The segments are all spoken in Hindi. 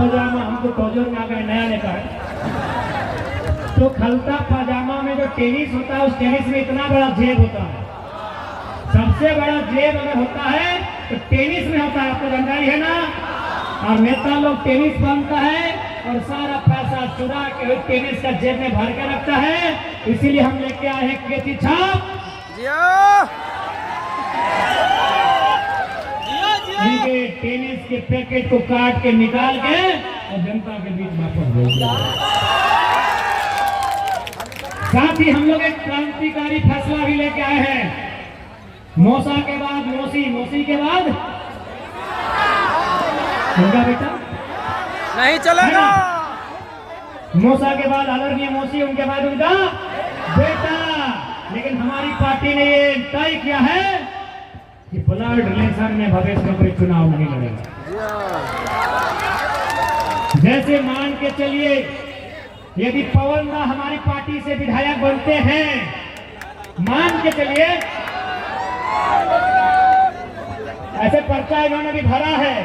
पजामा, हमको टोजर में आ गए नया नेता है। तो खलता पजामा में जो टेनिस होता है, उस टेनिस में इतना बड़ा जेब होता है। सबसे बड़ा जेब अगर होता है तो टेनिस में होता है, आपको जानकारी है ना। और नेता लोग टेनिस बनता है और सारा पैसा चुरा के टेनिस का जेब में भर के रखता है। इसीलिए हम लेके आए हैं केची छाप। इनके टेनिस के पैकेट को काट के निकाल के और जनता के बीच वापस भेज दिया। साथ ही हम लोग एक क्रांतिकारी फैसला भी लेके आए हैं। मौसा के बाद मौसी, मौसी के बाद उनका बेटा नहीं चलेगा। मौसा के बाद आदरणीय मौसी, उनके बाद उनका बेटा। लेकिन हमारी पार्टी ने ये तय किया है कि ब्लड रिलेशन में भविष्य में कोई चुनाव नहीं लड़ेगा। जैसे मान के चलिए, यदि पवन दा हमारी पार्टी से विधायक बनते हैं, मान के चलिए, ऐसे पर्चा इन्होंने भी भरा है,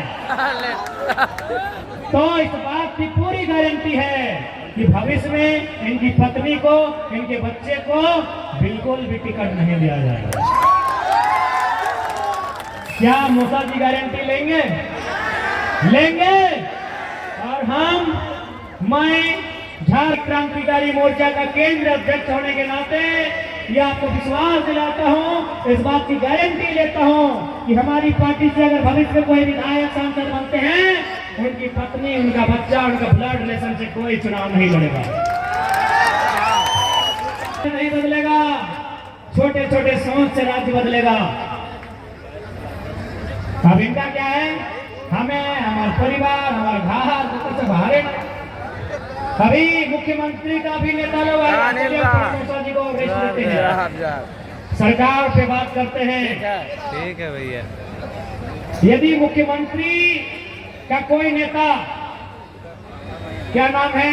तो इस बात की पूरी गारंटी है कि भविष्य में इनकी पत्नी को, इनके बच्चे को बिल्कुल भी टिकट नहीं दिया जाएगा। क्या मौसा जी गारंटी लेंगे? लेंगे। और मैं झारखंड क्रांतिकारी मोर्चा का केंद्रीय अध्यक्ष होने के नाते ये आपको विश्वास दिलाता हूं, इस बात की गारंटी लेता हूं कि हमारी पार्टी से अगर भविष्य में कोई विधायक सांसद बनते हैं, उनकी पत्नी, उनका बच्चा, उनका ब्लड रिलेशन से कोई चुनाव नहीं लड़ेगा, नहीं बदलेगा। छोटे छोटे सोच से राज्य बदलेगा। अब इनका क्या है, हमें, हमारा परिवार, हमारा घर से बाहर। अभी मुख्यमंत्री का भी नेता लोग जी को देते हैं, सरकार पे बात करते हैं। ठीक है भैया। यदि मुख्यमंत्री का कोई नेता, क्या नाम है,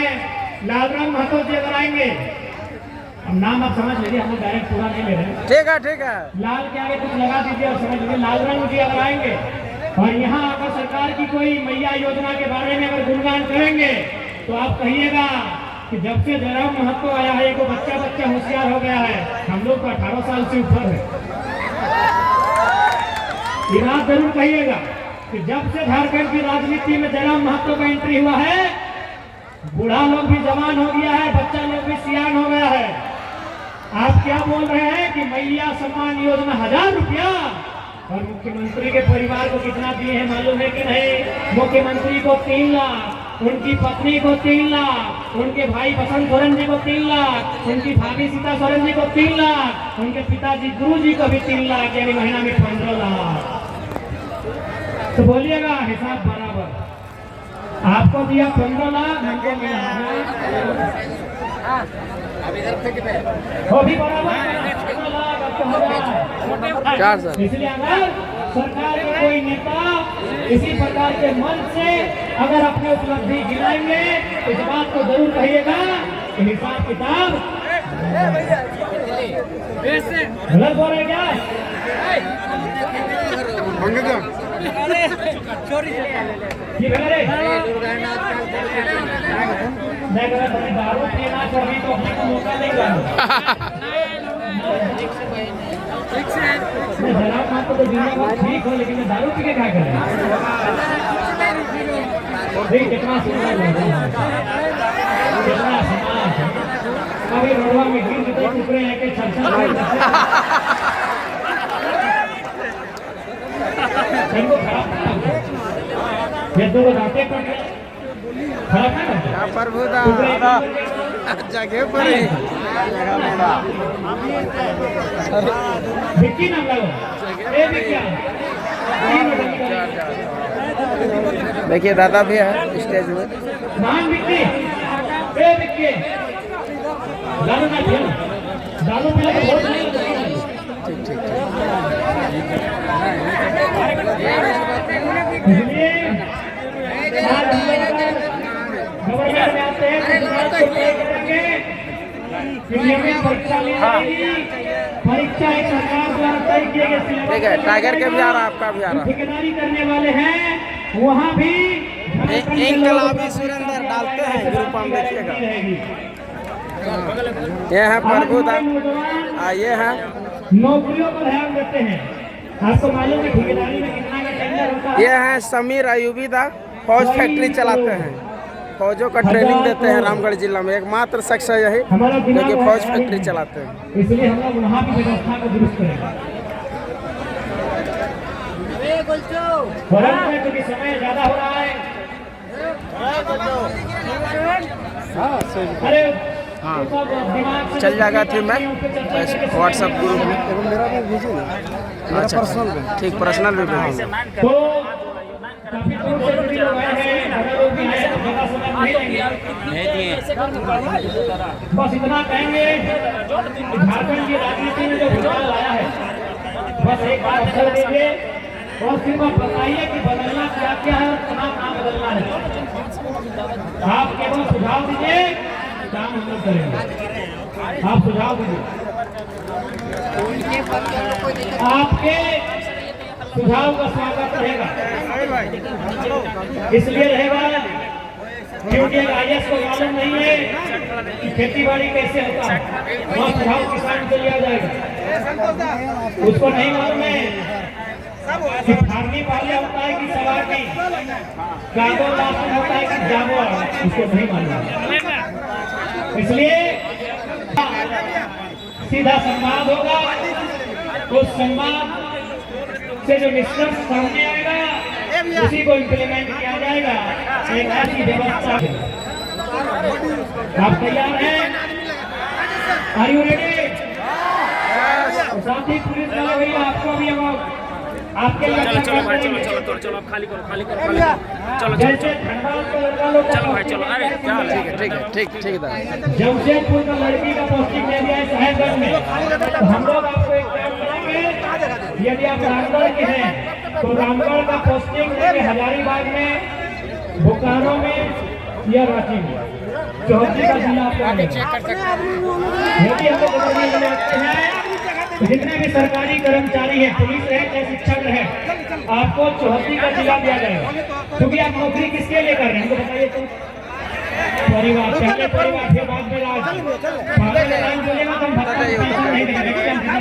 लालराम महतो जी अगर आएंगे, अब नाम आप समझ लीजिए, हम लोग डायरेक्ट पूरा नहीं ले रहे। ठीक है, ठीक है। लाल के आगे कुछ लगा दीजिए और समझ लीजिए, लालराम जी अगर आएंगे और यहाँ आकर सरकार की कोई मैया योजना के बारे में अगर गुणगान करेंगे, तो आप कहिएगा कि जब से जयराम महतो आया है, एक बच्चा होशियार हो गया है। हम लोग को 18 साल से ऊपर है। ये बात जरूर कहिएगा कि जब से झारखंड की राजनीति में जयराम महतो का एंट्री हुआ है, बूढ़ा लोग भी जवान हो गया है, बच्चा लोग भी सियान हो गया है। आप क्या बोल रहे हैं कि मैया सम्मान योजना 1000 रुपया, और मुख्यमंत्री के परिवार को कितना दिए हैं मालूम है कि नहीं? मुख्यमंत्री को 3 लाख, उनकी पत्नी को 3 लाख, उनके भाई बसंत सोरेन जी को 3 लाख, उनकी भाभी सीता सोरेन जी को 3 लाख, उनके पिताजी गुरु जी को भी 3 लाख, यानी महीना में 15 लाख। तो बोलिएगा हिसाब बराबर। आपको दिया 15 लाख, हमको मिला वो भी बराबर 15 लाख आपको मिला। इसलिए अगर सरकार के कोई नेता इसी प्रकार के मन से अगर अपनी उपलब्धि गिनाएंगे, इस बात को जरूर कहिएगा कि हिसाब किताब गलत बोल रहे क्या? दारू पीना चाहिए तो अपने को मौका देगा। जनाब माँ तो दुनिया में ठीक हो, लेकिन दारू पी के क्या करें? कितना सुंदर कितना समाज, कभी रोडवा में गिर तो टुकड़े लेके चर्चा ये दो रातें खराब है प्रभु जगह पर विक्की नाम लगो। देखिए दादा भी है स्टेज में। मान विक्की, विक्की दारू ना पियो, दारू पियो तो बहुत नहीं। इसलिए गवर्नमेंट में आते हैं, परीक्षा में परीक्षा एक सरकार द्वारा तय किए गए। ठीक है, टाइगर के भी आ रहा है, आपका भी आ रहा है। ठेकेदारी करने वाले हैं, वहाँ भी इनकलाबी सुरेंद्र डालते हैं ग्रुप में, देखिएगा। ये है प्रभु दा, ये है नौकरियों पर ध्यान देते हैं। आपको मालूम है ठेकेदारी में कितना का टेंडर होता है। ये है समीर अयूबी दा, फौज फैक्ट्री चलाते हैं, फौजों का ट्रेनिंग देते हैं रामगढ़ जिला में। एकमात्र शख्स है यही जो कि फौज फैक्ट्री चलाते हैं। इसलिए हम लोग वहाँ की व्यवस्था को दुरुस्त करेंगे। क्योंकि समय ज्यादा हो रहा है। अरे हाँ, सब दिमाग से चल जाएगा थी मैं व्हाट्सएप ग्रुप में। मेरा भी भेजिए ना, अच्छा पर्सनल में। ठीक, पर्सनल भी भेजेंगे। तो काफी दूर से भी लोग आए हैं, बड़े लोग भी आए हैं, तो ज्यादा समय नहीं लेंगे। बस इतना कहेंगे कि झारखंड की राजनीति में जो बदलाव आया है, बस एक बात अवसर दीजिए और फिर आप बताइए कि बदलना क्या क्या है और कहाँ कहाँ बदलना है। आप केवल सुझाव दीजिए, काम हम लोग करेंगे। आप सुझाव दीजिए, आपके सुझाव का स्वागत रहेगा। इसलिए रहेगा क्योंकि IAS को मालूम नहीं है कि खेती बाड़ी कैसे होता है, वहाँ सुझाव किसान से लिया जाएगा। उसको नहीं मालूम है कि फार्मी पहले होता है कि सवारी, गागो लास्ट में होता है कि जागो, उसको नहीं मालूम। इसलिए सीधा संवाद होगा, उस संवाद से जो निष्कर्ष सामने आएगा उसी को इम्प्लीमेंट किया जाएगा। एक ऐसी व्यवस्था। आप तैयार हैं? Are you ready? साथी पुलिस वाले भैया आपको भी आपके चलो भाई, चलो खाली करो जैसे धनबाद का लड़का लोग चलो भाई, चलो। अरे क्या हाल है? ठीक है। जमशेदपुर का लड़की का पोस्टिंग दे दिया है साहेबगंज में। तो हम लोग आपको एक काम करेंगे, यदि आप रामगढ़ के हैं तो रामगढ़ का पोस्टिंग देंगे हजारीबाग में, बोकारो में या रांची में। चौहत्तर का जिला आपको यदि हम लोग बनाते हैं तो जितने भी सरकारी कर्मचारी हैं, पुलिस है चाहे शिक्षक रहे, आपको 74 का जिला दिया जाएगा। क्योंकि आप नौकरी किसके लिए कर रहे हैं, हमको बताइए तो। परिवार, पहले परिवार, फिर बाद में राज। लाइन बोलेगा तो हम नहीं देंगे,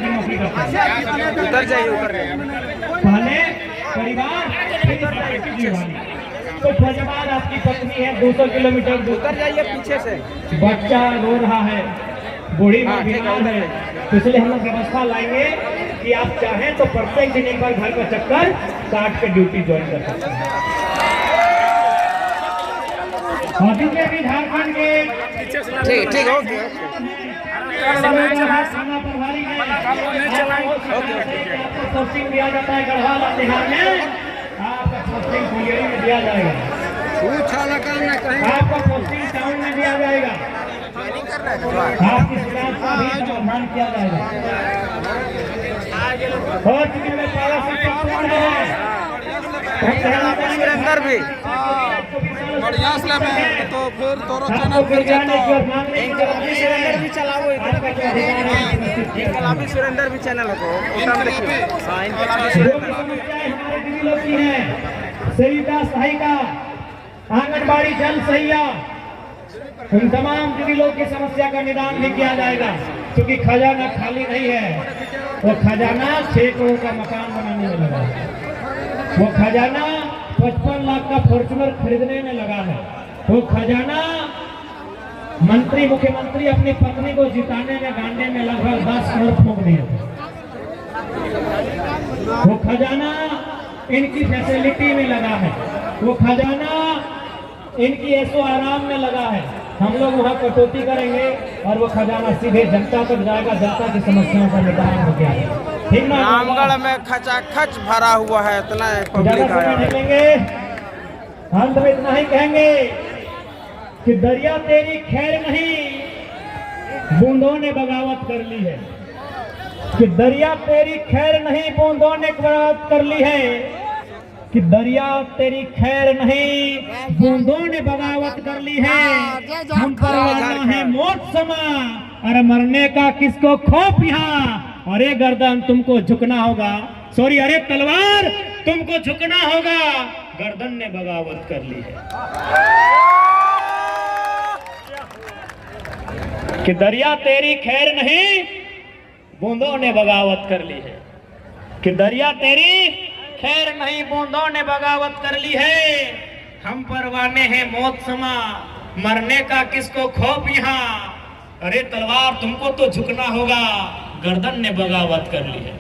नौकरी करते हैं। उधर जाइए, पहले परिवार, फिर जीवानी। तो फैजाबाद आपकी पत्नी है 200 किलोमीटर दूर, उधर जाइए पीछे से। बच्चा रो रहा है, बूढ़ी माँ बीमार है, तो इसलिए हम लोग व्यवस्था लाएंगे कि आप चाहें तो प्रत्येक दिन एक बार घर का चक्कर काट के ड्यूटी ज्वाइन कर सकते हैं। अभी के भी झारखंड के ठीक ओके। थाना प्रभारी है, आपको पोस्टिंग दिया जाता है गढ़वाल और बिहार में, आपका पोस्टिंग फुलगेरी में दिया जाएगा, आपका पोस्टिंग टाउन में दिया जाएगा, आपकी शिकायत का भी समाधान किया जाएगा। और चुकी में पावर सिस्टम पूर्ण है, सुरेंद्र भी बढ़िया से तो फिर दोनों चैनल आपको फिर गिरजाने की और मांगने की इनकलाबी सुरेंद्र भी चलाओ आपका जो अधिकार है। इनकलाबी सुरेंद्र भी चैनल है तो उधर देखिए। हाँ, इनकलाबी जो सुरेंद्र। भी समस्याएं हमारे दीदी लोग की हैं, सेविका सहायिका, आंगनबाड़ी जल सहिया, उन तमाम दीदी लोग की समस्या का निदान भी किया जाएगा। क्योंकि खजाना खाली नहीं है, वो खजाना 6 करोड़ का मकान बनाने में लगा है, वो खजाना 55 लाख का फॉर्च्यूनर खरीदने में लगा है, वो खजाना मंत्री मुख्यमंत्री अपनी पत्नी को जिताने में गांडे में लगभग 10 करोड़ फूंक दिए थे। वो खजाना इनकी फैसिलिटी में लगा है, वो खजाना इनकी ऐसो आराम में लगा है। हम लोग वहाँ कटौती करेंगे और वो खजाना सीधे जनता तक जाएगा, जनता की समस्याओं का निदान हो गया। ठीक ना? रामगढ़ में खचाखच भरा हुआ है, इतना पब्लिक ज्यादा आया समय है। नहीं लेंगे, अंत में इतना ही कहेंगे कि दरिया तेरी खैर नहीं, बूंदों ने बगावत कर ली है। कि दरिया तेरी खैर नहीं, बूंदों ने बगावत कर ली है। कि दरिया तेरी खैर नहीं, बूंदों ने बगावत कर ली है। हम परवाना है मौत समा, अरे मरने का किसको खौफ यहाँ। अरे गर्दन तुमको झुकना होगा, सॉरी अरे तलवार तुमको झुकना होगा। गर्दन ने बगावत कर ली है। कि दरिया तेरी खैर नहीं, बूंदों ने बगावत कर ली है। कि दरिया तेरी खैर नहीं, बूंदों ने बगावत कर ली है। हम परवाने हैं मौत समा, मरने का किसको खौफ यहाँ। अरे तलवार तुमको तो झुकना होगा, गर्दन ने बगावत कर ली है।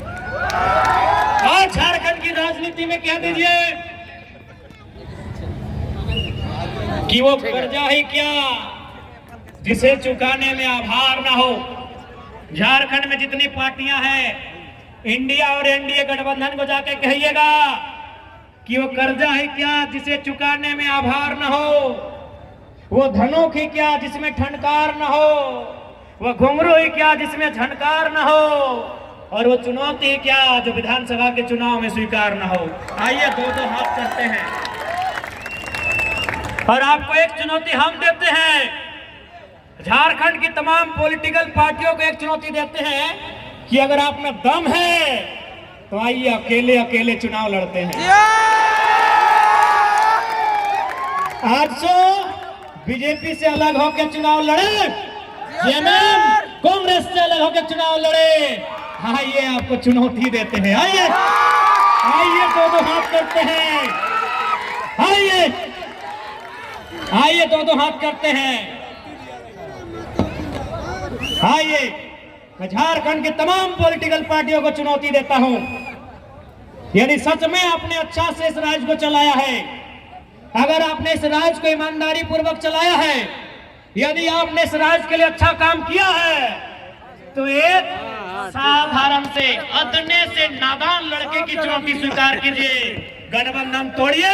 और झारखंड की राजनीति में कह दीजिए कि वो कर्जा ही क्या जिसे चुकाने में आभार ना हो। झारखंड में जितनी पार्टियां हैं, इंडिया और एनडीए गठबंधन को जाके कहिएगा कि वो कर्जा है क्या जिसे चुकाने में आभार न हो, वो धनों की क्या जिसमें ठनकार न हो, वो घुंघरू ही क्या जिसमें झनकार न हो, और वो चुनौती क्या जो विधानसभा के चुनाव में स्वीकार न हो। आइए दो दो हाथ करते हैं और आपको एक चुनौती हम देते हैं। झारखंड की तमाम पॉलिटिकल पार्टियों को एक चुनौती देते हैं कि अगर आप में दम है तो आइए अकेले अकेले चुनाव लड़ते हैं। आज सो बीजेपी से अलग होकर चुनाव लड़े, जेएमएम कांग्रेस से अलग होकर चुनाव लड़े। आइए आपको चुनौती देते हैं। आइए आइए दो दो हाथ करते हैं। आइए आइए दो दो हाथ करते हैं। आइए मैं झारखंड की तमाम पॉलिटिकल पार्टियों को चुनौती देता हूं, यदि सच में आपने अच्छा से इस राज्य को चलाया है, अगर आपने इस राज्य को ईमानदारी पूर्वक चलाया है, यदि आपने इस राज्य के लिए अच्छा काम किया है, तो एक साधारण से अदने से नादान लड़के की चुनौती स्वीकार कीजिए। गठबंधन तोड़िए,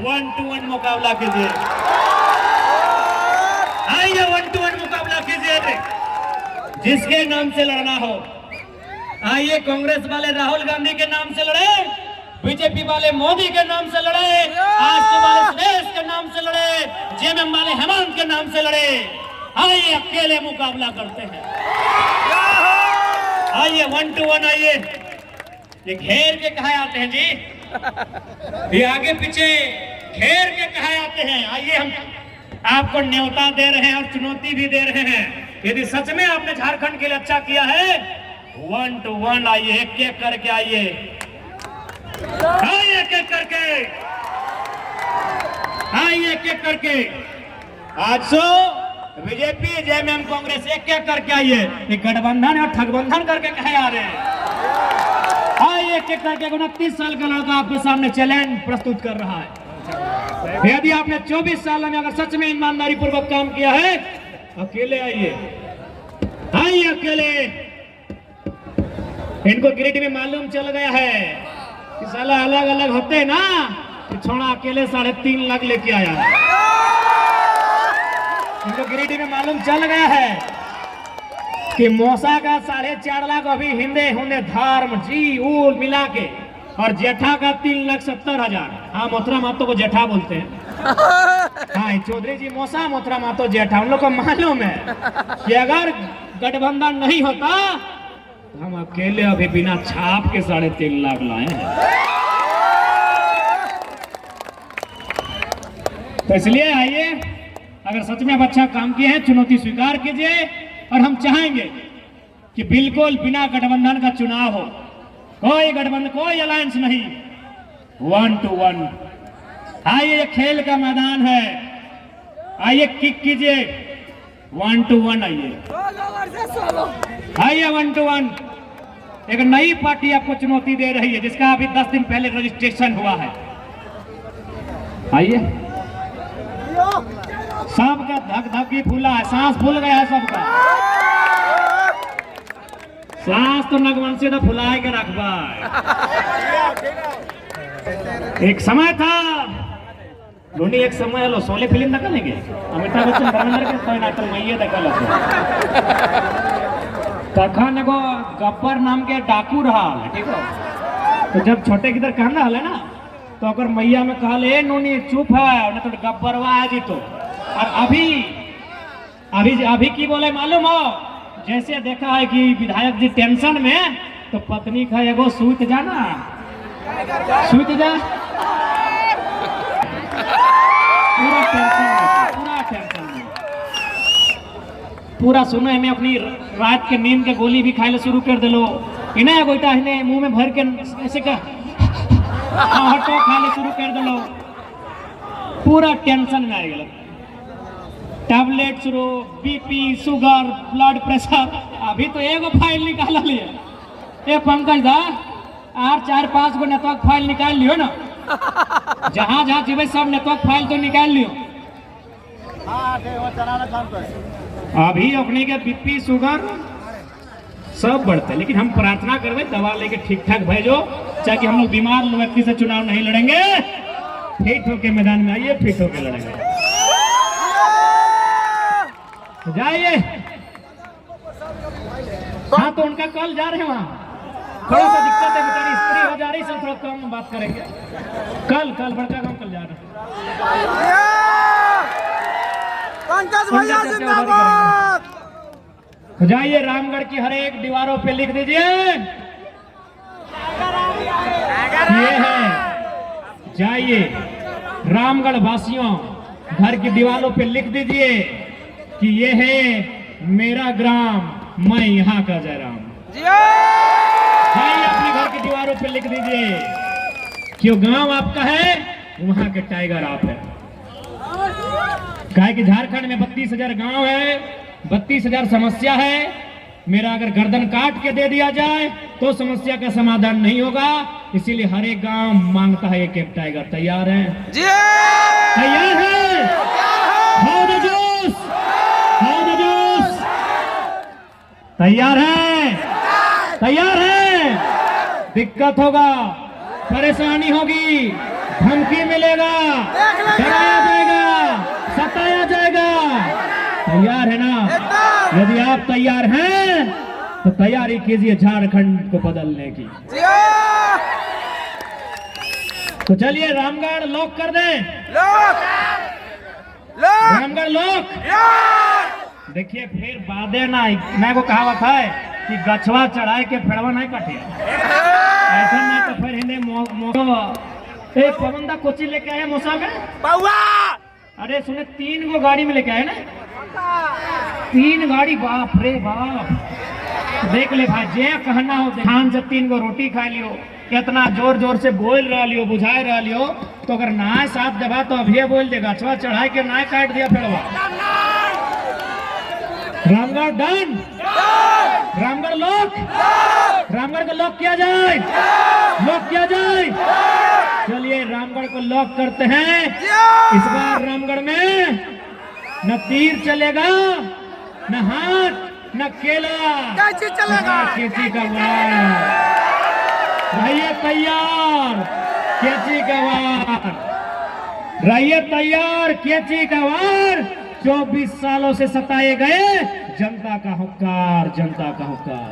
1-to-1 मुकाबला कीजिए। आइए 1-to-1 मुकाबला कीजिए, जिसके नाम से लड़ना हो। आइए कांग्रेस वाले राहुल गांधी के नाम से लड़े, बीजेपी वाले मोदी के नाम से लड़े, आजसू वाले सुरेश के नाम से लड़े, जेएमएम वाले हेमंत के नाम से लड़े। आइए अकेले मुकाबला करते हैं। आइए 1-to-1 आइए। ये घेर के कहा आते हैं जी, ये आगे पीछे घेर के कहा आते हैं। आइए हम आपको न्योता दे रहे हैं और चुनौती भी दे रहे हैं। यदि सच में आपने झारखंड के लिए अच्छा किया है, 1-to-1 आइए, एक एक करके आइए, आइए एक एक करके, आइए एक एक करके। आज सो बीजेपी जेएमएम कांग्रेस एक एक करके आइए। ये गठबंधन और ठगबंधन करके कहे आ रहे हैं। आइए एक एक करके। 29 साल का लड़का आपके सामने चैलेंज प्रस्तुत कर रहा है। यदि आपने 24 साल में अगर सच में ईमानदारी पूर्वक काम किया है, अकेले आइए, आइए अकेले। इनको गिरिडीह में मालूम चल गया है कि साला अलग अलग होते ना, कि छोड़ा अकेले 3.5 लाख लेके आया है। इनको गिरिडीह में मालूम चल गया है कि मौसा का 4.5 लाख अभी हिंदे हुंदे धर्म जी ऊल मिला के, और जेठा का 3,70,000। हाँ, मोथरा मातो को जेठा बोलते हैं। हाँ, चौधरी जी मौसा, मोथरा मातो जेठा। उन लोग को मालूम है कि अगर गठबंधन नहीं होता तो हम अकेले अभी बिना छाप के 3.5 लाख लाए हैं। तो इसलिए आइए, अगर सच में आप अच्छा काम किए हैं, चुनौती स्वीकार कीजिए। और हम चाहेंगे कि बिल्कुल बिना गठबंधन का चुनाव हो, कोई गठबंधन, कोई अलायंस नहीं, 1-to-1। आइए, खेल का मैदान है, आइए किक कीजिए, 1-to-1 आइए, आइए 1-to-1। एक नई पार्टी आपको चुनौती दे रही है, जिसका अभी 10 दिन पहले रजिस्ट्रेशन हुआ है। आइए, सबका धक धकी फूला है, सांस फूल गया है सबका। सांस तो नगवंशी तो फुलाए के रखबा। एक समय था लोनी, एक समय हेलो सोले फिल्म देखा लेंगे, अमिताभ बच्चन धर्मेंद्र के कोई नाटक मैये देखा लगे। तखन एगो गब्बर नाम के डाकू रहा है, ठीक है। तो जब छोटे किधर कहना है ना, तो अगर मैया में कहा ले नोनी चुप है, न तो गब्बरवा है जी। तो और अभी की बोले मालूम हो, जैसे देखा है कि विधायक जी टेंशन में, तो पत्नी का एगो सूत जाना, सूत जा। पूरा टेंशन में, पूरा टेंशन में, पूरा सुनो हमें अपनी रात के नींद के गोली भी खाए शुरू कर दे लो इन्हें गोइटा इन्हें मुंह में भर के ऐसे का हटो खाने शुरू कर दे लो, पूरा टेंशन में आ गया। टैबलेट शुरू, बीपी, शुगर, ब्लड प्रेशर, अभी तो एगो फाइल निकाला लिया। ये पंकज दा और 4-5 गो नेटवर्क फाइल निकाल लियो ना, जहाँ जहाँ जीवे सब नेटवर्क फाइल तो निकाल लियो। अभी अपने के बीपी शुगर सब बढ़ते, लेकिन हम प्रार्थना करवे दवा लेके ठीक ठाक भेजो, चाहे हम लोग बीमार व्यक्ति से चुनाव नहीं लड़ेंगे, फिट होके मैदान में आइए, फिट होके लड़ेंगे। जाइए। हाँ तो उनका कल जा रहे हैं वहाँ, थोड़ा सा दिक्कत है, बेचारी स्त्री हो जा रही, सब थोड़ा कम बात करेंगे। कल बड़का गाँव कल जा रहे हैं। पंकज भैया जिंदाबाद। तो जाइए रामगढ़ की हर एक दीवारों पे लिख दीजिए ये है। जाइए रामगढ़ वासियों घर की दीवारों पे लिख दीजिए कि ये है मेरा ग्राम, मैं यहाँ का जयराम। जाइए अपने घर की दीवारों पे लिख दीजिए कि वो गांव आपका है, वहां के टाइगर आप है। कहा कि झारखंड में 32,000 गांव है, 32,000 समस्या है। मेरा अगर गर्दन काट के दे दिया जाए तो समस्या का समाधान नहीं होगा, इसीलिए हर एक गांव मांगता है एक टाइगर। तैयार है? तैयार है? खाओ दो जूस, खाओ दो जूस। तैयार है? तैयार है? दिक्कत होगा, परेशानी होगी, धमकी मिलेगा, डराया जाएगा, सताया जाएगा। तैयार है ना? यदि आप तैयार हैं तो तैयारी कीजिए झारखंड को बदलने की। तो चलिए रामगढ़ लॉक कर दें। रामगढ़ लॉक। देखिए फिर बादे ना, मैं को कहावत है कि गछवा चढ़ाए के फेड़वा नहीं काटे, ऐसा नहीं तो फिर हिंदे एक पवंदा कोची लेके आए मौसा में। अरे सुने 3 गो गाड़ी में लेके आए ना, 3 गाड़ी, बाप रे बाप। देख ले भाई, जे कहना हो खान से 3 गो रोटी खा लियो, कितना जोर जोर से बोल रहा लियो, बुझाए रहा लियो, तो अगर ना साथ दबा तो अभी बोल देगा, गछवा चढ़ाए के ना काट दिया फेड़वा। रामगढ़ डन, रामगढ़ लॉक, रामगढ़ को लॉक किया जाए, लॉक किया जाए। चलिए रामगढ़ को लॉक करते हैं। इस बार रामगढ़ में न तीर चलेगा, न हाथ, न केला, कैची चलेगा, कैची का वार। रहिए तैयार, कैची का वार, रहिए तैयार, कैची का वार। 24 सालों से सताए गए जनता का हुक्कार, जनता का हुक्कार।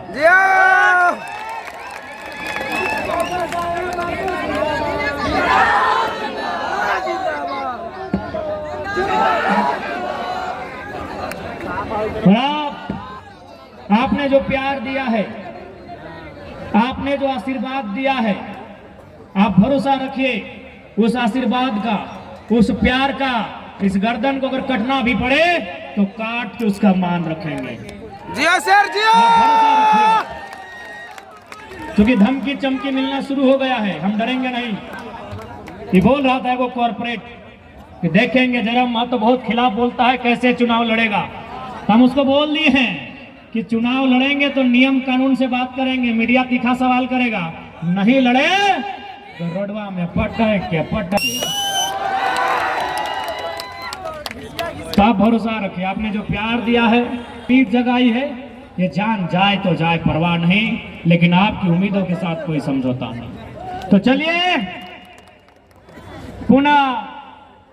आपने जो प्यार दिया है, आपने जो आशीर्वाद दिया है, आप भरोसा रखिए उस आशीर्वाद का, उस प्यार का। इस गर्दन को अगर कटना भी पड़े तो काट के उसका मान रखेंगे। जिया सर जिया। भरोसा रखिए, क्योंकि धमकी चमकी मिलना शुरू हो गया है, हम डरेंगे नहीं। ये बोल रहा था वो कॉर्पोरेट कि देखेंगे जरा मां तो बहुत खिलाफ बोलता है, कैसे चुनाव लड़ेगा। तो हम उसको बोल दिए हैं कि चुनाव लड़ेंगे तो नियम कानून से बात करेंगे, मीडिया तीखा सवाल करेगा, नहीं लड़े तो रोडवा में पटक के तो आप भरोसा रखिए, आपने जो प्यार दिया है, पीठ जगाई है, ये जान जाए तो जाए, परवाह नहीं, लेकिन आपकी उम्मीदों के साथ कोई समझौता नहीं। तो चलिए पुनः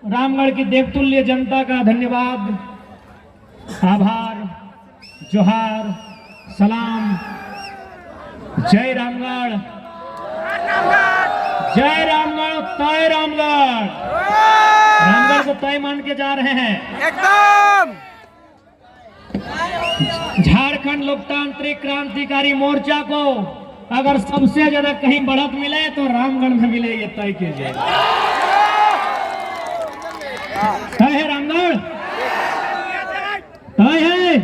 रामगढ़ की देवतुल्य जनता का धन्यवाद, आभार, जोहार, सलाम। जय रामगढ़, जय रामगढ़, तय रामगढ़। रामगढ़ को तय मान के जा रहे हैं एकदम। झारखंड लोकतांत्रिक क्रांतिकारी मोर्चा को अगर सबसे ज्यादा कहीं बढ़त मिले तो रामगढ़ में मिले, ये तय कीजिए। तय है रामगढ़, तय है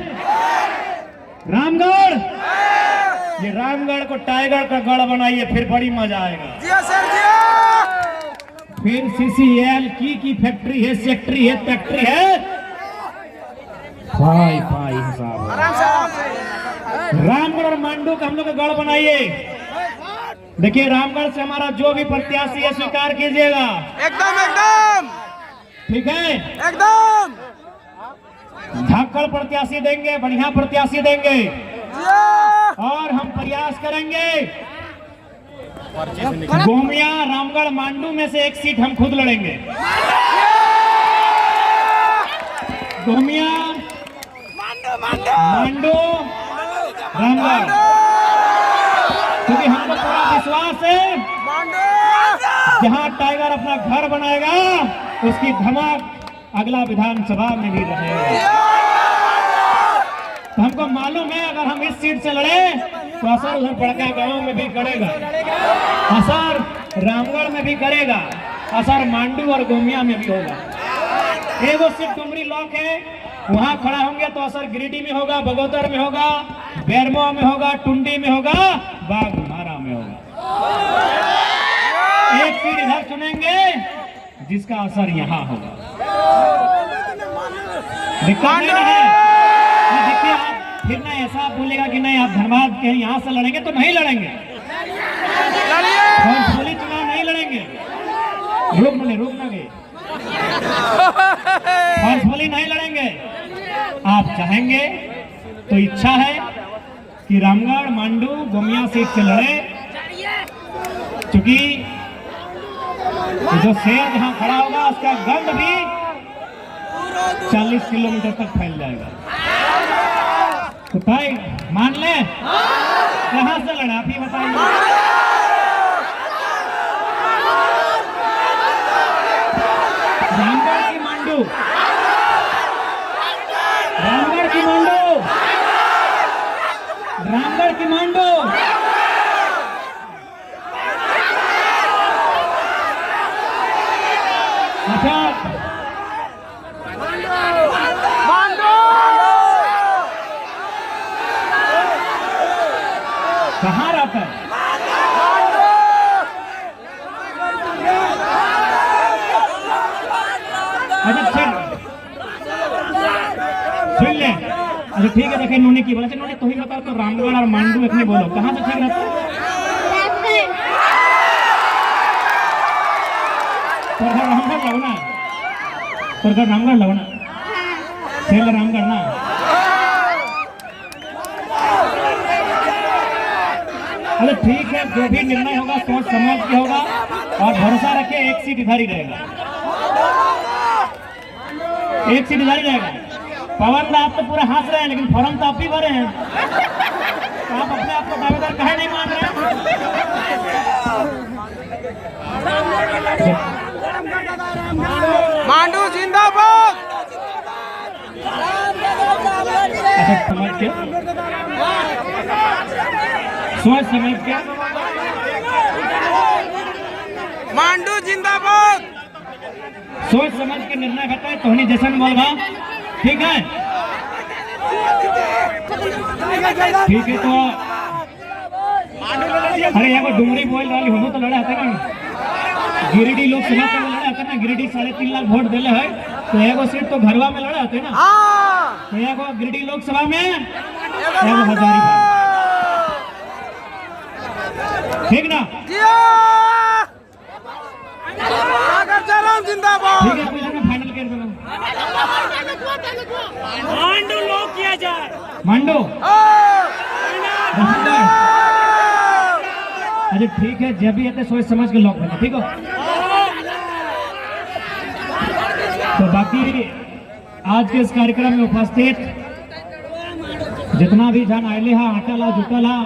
रामगढ़। ये रामगढ़ को टाइगर का गढ़ बनाइए, फिर बड़ी मजा आएगा। जिया सर जिया। फिर CCL की फैक्ट्री है, सेक्ट्री है, फैक्ट्री है, पाई पाई हिसाब। आराम से। रामगढ़ और मांडू का हम लोग का गढ़ बनाइए। देखिए रामगढ़ से हमारा जो भी प्रत्याशी है स्वीकार कीजिएगा। एकदम एकदम ठीक है, एकदम। धाकड़ प्रत्याशी देंगे, बढ़िया प्रत्याशी देंगे जिया। और हम प्रयास करेंगे गोमिया रामगढ़ मांडू में से एक सीट हम खुद लड़ेंगे। गोमिया मांडू रामगढ़, क्योंकि हमको पूरा विश्वास है जहां टाइगर अपना घर बनाएगा उसकी धमाक अगला विधानसभा में भी रहेगा। तो हमको मालूम है अगर हम इस सीट से लड़े तो असर उधर बड़का गांव में भी करेगा, असर रामगढ़ में भी करेगा, असर मांडू और गोमिया में भी होगा। एगो सीट डुमरी लॉक है, वहां खड़ा होंगे तो असर गिरिडीह में होगा, बगोदर में होगा, बेरमो में होगा, टुंडी में होगा, बाघमारा में होगा। एक सीट इधर चुनेंगे जिसका असर यहाँ होगा। दिक्कत नहीं है। देखिए आप फिर ना ऐसा बोलेगा कि नहीं आप धनबाद के यहाँ से लड़ेंगे तो नहीं लड़ेंगे, फोर्सफुली चुनाव नहीं लड़ेंगे। रुक ना गए, फोर्सफुली नहीं लड़ेंगे। आप चाहेंगे तो इच्छा है कि रामगढ़ मांडू गोमिया सीट से लड़े, क्योंकि जो शेर जहां खड़ा होगा उसका गंध भी 40 किलोमीटर तक फैल जाएगा। तो भाई मान ले, कहां से लड़ा आप ही बताइए। रामगढ़ की मांडू, रामगढ़ की मांडू, रामगढ़ की मांडू। अच्छा कहाँ रहता है? अच्छा सुन ले। अच्छा ठीक है, देखे नोनी की बोला नोनी तो ही बताओ तो रामगढ़ और मांडू इतने बोलो कहाँ से ठीक रहता है? रामगढ़ लगना, रामगढ़ लगना, रामगढ़ ना। अरे ठीक है, जो भी निर्णय होगा सोच समझ के होगा और भरोसा रखे एक सीट इधर ही रहेगा, एक सीट इधर ही रहेगा। पवन आप तो पूरा हंस रहे हैं लेकिन फॉर्म तो आप ही भरे हैं, तो आप अपने आप को दावेदार कहे नहीं मान रहे हैं। मांडू जिंदाबाद। अच्छा समझ के, सोच समझ के। मांडू जिंदाबाद। सोच समझ के निर्णय करता है तोहनी जैसन बोल बा, ठीक है? ठीक है तो अरे यहाँ डुमरी बोल रही हम तो लड़ा था ना, गिरिडीह लोकसभा का लड़ा था ना, गिरिडीह 3.5 लाख वोट दिले है तो एगो सीट तो घरवा में लड़ा थे ना, तो एगो गिरिडीह लोकसभा में एगो हजारीबाग, ठीक ना? जिंदाबाद। ठीक है कोई जगह फाइनल कर दो, मांडू लोग किया जाए, मांडू। अच्छा ठीक है, जब भी आते सोच समझ के लॉक करना, ठीक हो? तो बाकी आज के इस कार्यक्रम में उपस्थित जितना भी जन आये हा आटल जुटल हा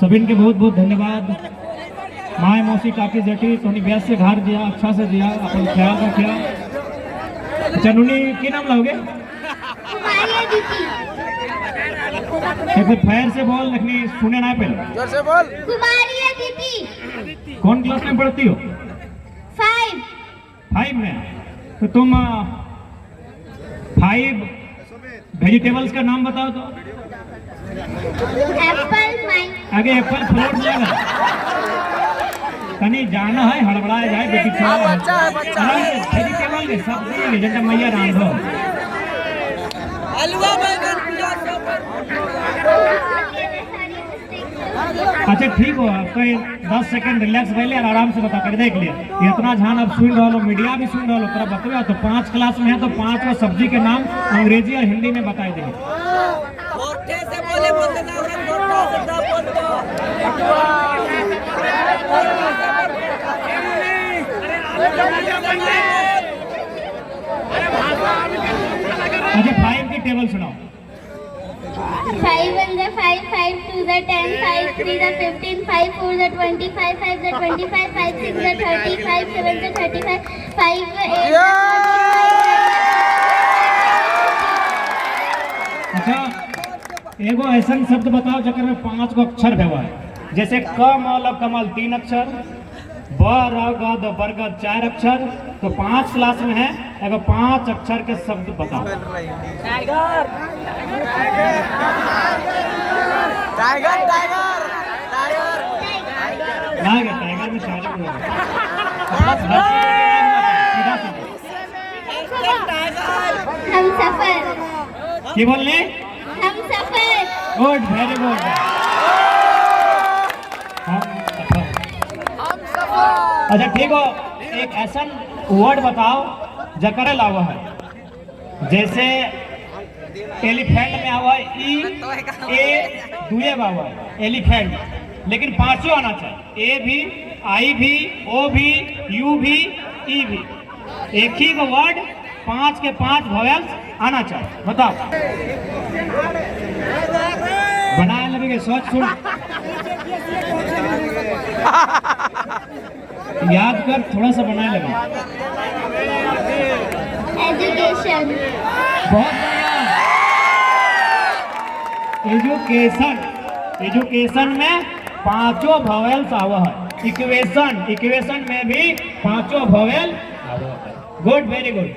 सभी के बहुत बहुत धन्यवाद। माए मौसी काकी जेठी सोनी ब्यास से घर दिया, अच्छा से दिया, अपन ख्याल रखिया। अच्छा नूनी की नाम लाओगे? फैर से बोल, लेकिन सुने ना पहले जोर से बोल। कुमारी दीदी। कौन क्लास में पढ़ती हो? 5 5 में। तो तुम 5 वेजिटेबल्स का नाम बताओ तो। एप्पल, आगे एप्पल फ्रूट जाएगा, कहीं जाना है हड़बड़ाया जाए बेटी वेजिटेबल के सब्जी जैसे मैया राम दो। अच्छा ठीक हो, आपका 10 सेकंड रिलैक्स रह लिया और आराम से बता कर देख लिया। इतना ध्यान अब सुन रहा लो, मीडिया भी सुन रहा लो, तोरा बतवा तो 5 क्लास में है तो 5 सब्जी के नाम अंग्रेजी और हिंदी में बताए देंगे। अच्छा 5 की टेबल सुनाओ। 5 1 the 5, 5 2 the 10, 5 3 the 15, 5 4 the 25, 5 the 25, 5 6 the 30, 5 7 the 35, 5 8 the 45। अच्छा एगो ऐसा शब्द बताओ जकर में 5 गो अक्षर भेवा है, जैसे क म कमल 3 अक्षर, ब र ग द बरगद 4 अक्षर, तो 5 क्लास में है एगो 5 अक्षर के शब्द बताओ। Tiger tiger tiger tiger tiger में 4 हम सफर, की बोलने हम सफर। Good, very good. अच्छा ठीक हो, एक ऐसा वर्ड बताओ जकर लावा है, जैसे एलिफेंट में आवा ई ए दुए बावा एलिफेंट, लेकिन 5 आना चाहिए, ए भी, आई भी, ओ भी, यू भी, ई भी, एक ही को वर्ड 5 के 5 वॉवेल्स आना चाहिए। बताओ, बनाए लगेंगे सोच सुन याद कर, थोड़ा सा बनाए लगे। एजुकेशन, बहुत बढ़िया। एजुकेशन, एजुकेशन में 5 वॉवेल्स आवा है। इक्वेशन, इक्वेशन में भी 5 वॉवेल आवा है। Good, very good.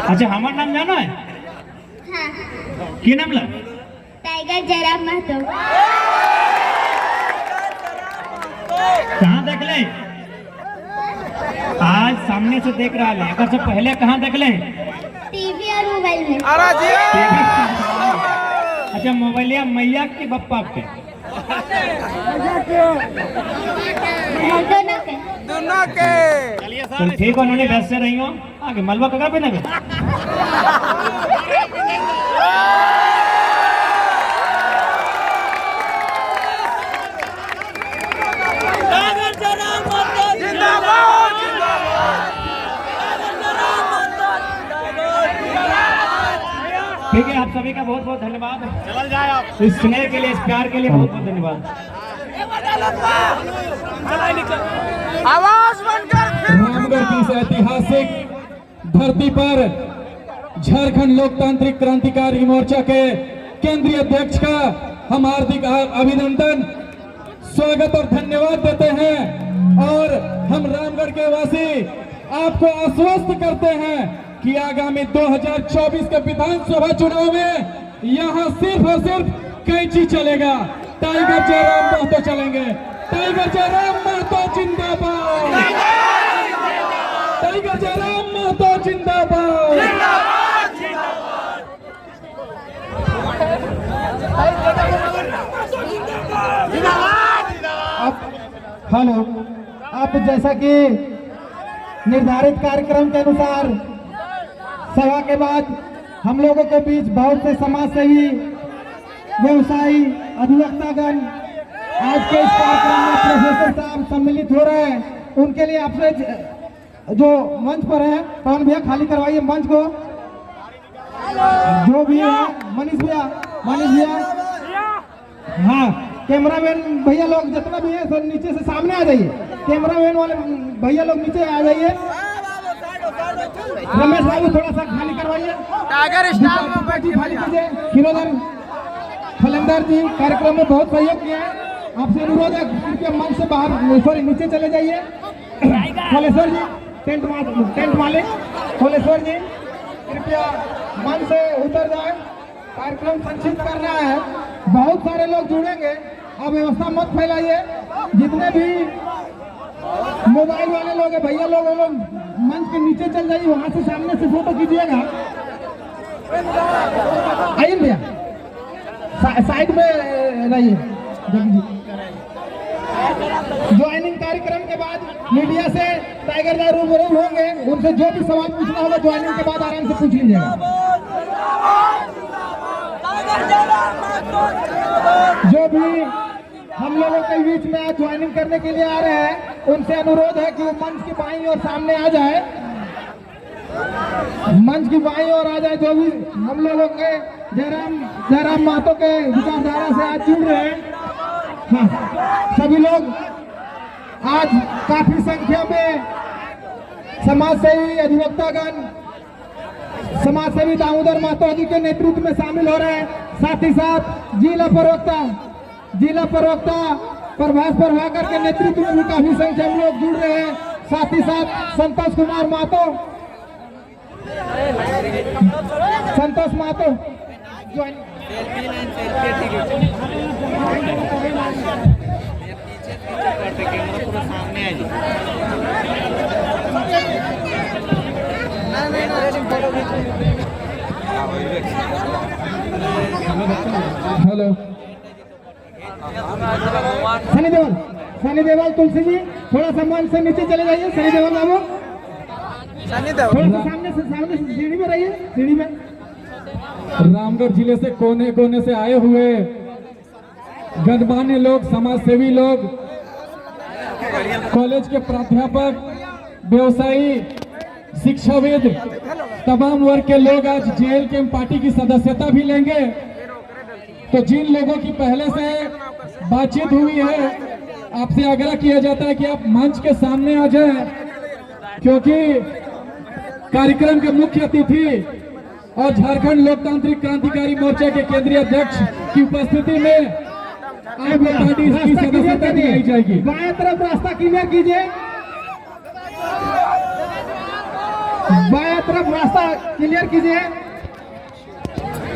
अच्छा हमारा नाम जाना है? हाँ, की नाम ला? टाइगर जयराम महतो। कहाँ देख ले? आज सामने से देख रहा है, अगर से पहले कहाँ देख ले? टीवी और मोबाइल में। अच्छा मोबाइलिया मैया के बप्पा के? दोनों के। चल ठीक हो, उन्होंने वैसे रही हो आगे मलबा कगा पे ना ठीक है। आप सभी का बहुत बहुत धन्यवाद। चल जाए आप इस स्नेह के लिए, इस प्यार के लिए बहुत बहुत धन्यवाद। आवाज बनकर रामगढ़ की इस ऐतिहासिक धरती पर झारखंड लोकतांत्रिक क्रांतिकारी मोर्चा के केंद्रीय अध्यक्ष का हम हार्दिक अभिनंदन, स्वागत और धन्यवाद देते हैं। और हम रामगढ़ के वासी आपको आश्वस्त करते हैं कि आगामी 2024 के विधानसभा चुनाव में यहाँ सिर्फ और सिर्फ कैंची चलेगा, टाइगर जयराम महतो चलेंगे। टाइगर जयराम महतो जिंदाबाद, टाइगर जयराम महतो जिंदाबाद। हेलो, आप जैसा कि निर्धारित कार्यक्रम के अनुसार सभा के बाद हम लोगों के बीच बहुत से समाज सेवी, व्यवसायी, अधिवक्तागण आज के इस कार्यक्रम में प्रोफेसर साहब सम्मिलित हो रहे हैं। उनके लिए आपसे जो मंच पर है, पवन भैया खाली करवाइए मंच को। जो भी है मनीष भैया, हाँ कैमरामैन भैया लोग जितना भी है सब नीचे से सामने आ जाइए। कैमरामैन वाले भैया लोग नीचे आ जाइए। रमेश बाबू थोड़ा सा खाली करवाइए। टाइगर स्टाफ में बैठी खाली कीजिए। खिरोधन फलंदर जी कार्यक्रम में बहुत सहयोग किया है। आपसे अनुरोध है कृपया मंच से बाहर, सॉरी नीचे चले जाइए। खोलेश्वर जी टेंट मालिक खोलेश्वर जी कृपया मंच से उतर जाए। कार्यक्रम संक्षिप्त करना है, बहुत सारे लोग जुड़ेंगे, आप व्यवस्था मत फैलाइए। जितने भी मोबाइल वाले लोग हैं भैया लोग, वो लोग मंच के नीचे चल जाइए, वहां से सामने से फोटो कीजिएगा। आइए भैया साइड में रहिए। ज्वाइनिंग कार्यक्रम के बाद मीडिया से टाइगर दा रूबरू होंगे, उनसे जो भी सवाल पूछना होगा ज्वाइनिंग के बाद आराम से पूछ लीजिएगा। जो भी हम लोगों के बीच में आज ज्वाइनिंग करने के लिए आ रहे हैं, उनसे अनुरोध है कि वो मंच की बाईं ओर सामने आ जाए, मंच की बाईं ओर आ जाए। जो भी हम लोगों के जयराम महतो के विचारधारा से आज जुड़ रहे हैं, हाँ, सभी लोग आज काफी संख्या में समाजसेवी अधिवक्तागण, समाजसेवी दामोदर महतो जी के नेतृत्व में शामिल हो रहे हैं। साथ ही साथ जिला प्रवक्ता प्रभास प्रभाकर के नेतृत्व में भी काफी संख्या में लोग जुड़ रहे हैं। साथ ही साथ संतोष महतो हेलो सनी देवल तुलसी जी थोड़ा सा मंच से नीचे चले जाइए। सनी देवल बाबू थोड़ा सा सामने से सीढ़ी में रहिए, सीढ़ी में। रामगढ़ जिले से कोने कोने से आए हुए गणमान्य लोग, समाजसेवी लोग, कॉलेज के प्राध्यापक, व्यवसायी, शिक्षाविद, तमाम वर्ग के लोग आज JLKM पार्टी की सदस्यता भी लेंगे। तो जिन लोगों की पहले से बातचीत हुई है, आपसे आग्रह किया जाता है कि आप मंच के सामने आ जाएं, क्योंकि कार्यक्रम के मुख्य अतिथि और झारखंड लोकतांत्रिक क्रांतिकारी मोर्चा के केंद्रीय अध्यक्ष की उपस्थिति में आपको पार्टी की सदस्यता दी जाएगी। बाएं तरफ रास्ता क्लियर कीजिए, बाएं तरफ रास्ता क्लियर कीजिए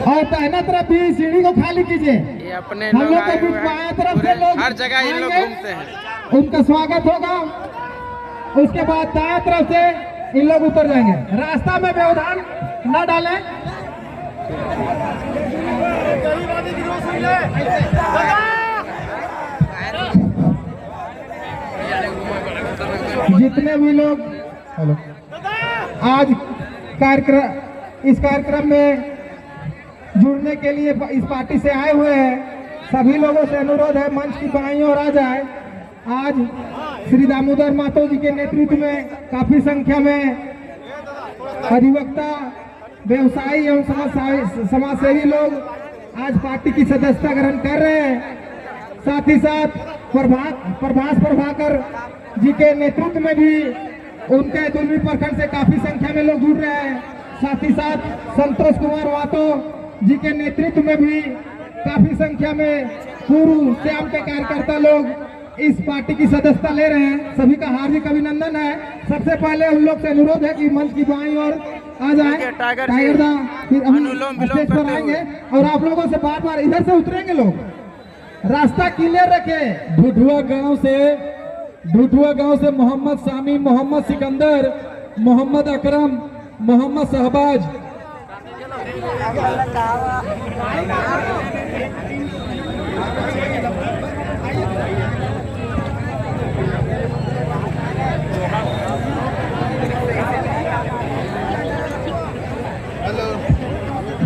और दाहिना तरफ भी सीढ़ी को खाली कीजिए। ये अपने हम लोग लोग आए के बीच हुए बाएं हैं, तरफ से लोग हर जगह इन लोग आएंगे, घूमते हैं। उनका स्वागत होगा। उसके बाद दाएं तरफ से इन लोग उतर जाएंगे। रास्ता में व्यवधान न डालें। जितने भी लोग आज इस कार्यक्रम में जुड़ने के लिए इस पार्टी से आए हुए हैं, सभी लोगों से अनुरोध है मंच की बाईं ओर आ जाए। आज श्री दामोदर महतो जी के नेतृत्व में काफी संख्या में अधिवक्ता, व्यवसायी एवं समाजसेवी लोग आज पार्टी की सदस्यता ग्रहण कर रहे हैं। साथ ही साथ प्रभास प्रभाकर जी के नेतृत्व में भी उनके दुलमी प्रखंड से काफी संख्या में लोग जुड़ रहे हैं। साथ ही साथ संतोष कुमार महतो जी के नेतृत्व में भी काफी संख्या में पूर्व श्याम के कार्यकर्ता लोग इस पार्टी की सदस्यता ले रहे हैं। सभी का हार्दिक अभिनंदन है। सबसे पहले उन लोग से अनुरोध है कि मंच की बाईं ओर आ जाए। टाइगर दा फिर हम स्टेज पर आएंगे और आप लोगों से बार बार इधर से उतरेंगे लोग, रास्ता क्लियर रखें। ढुढुआ गांव से मोहम्मद सामी, मोहम्मद सिकंदर, मोहम्मद अकरम, मोहम्मद शहबाज,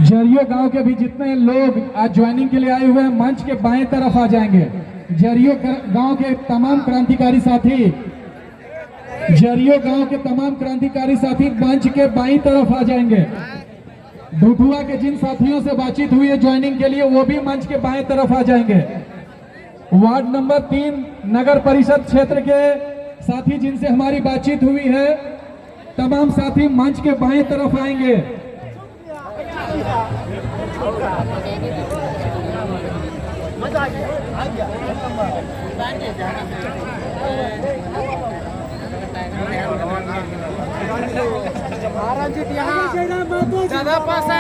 जरियो गांव के भी जितने लोग आज ज्वाइनिंग के लिए आए हुए हैं मंच के बाएं तरफ आ जाएंगे। जरियो गांव के तमाम क्रांतिकारी साथी मंच के बाईं तरफ आ जाएंगे। ढुढुआ के जिन साथियों से बातचीत हुई है ज्वाइनिंग के लिए, वो भी मंच के बाएं तरफ आ जाएंगे। वार्ड नंबर 3 नगर परिषद क्षेत्र के साथी जिनसे हमारी बातचीत हुई है, तमाम साथी मंच के बाएं तरफ आएंगे। ज्यादा पास है।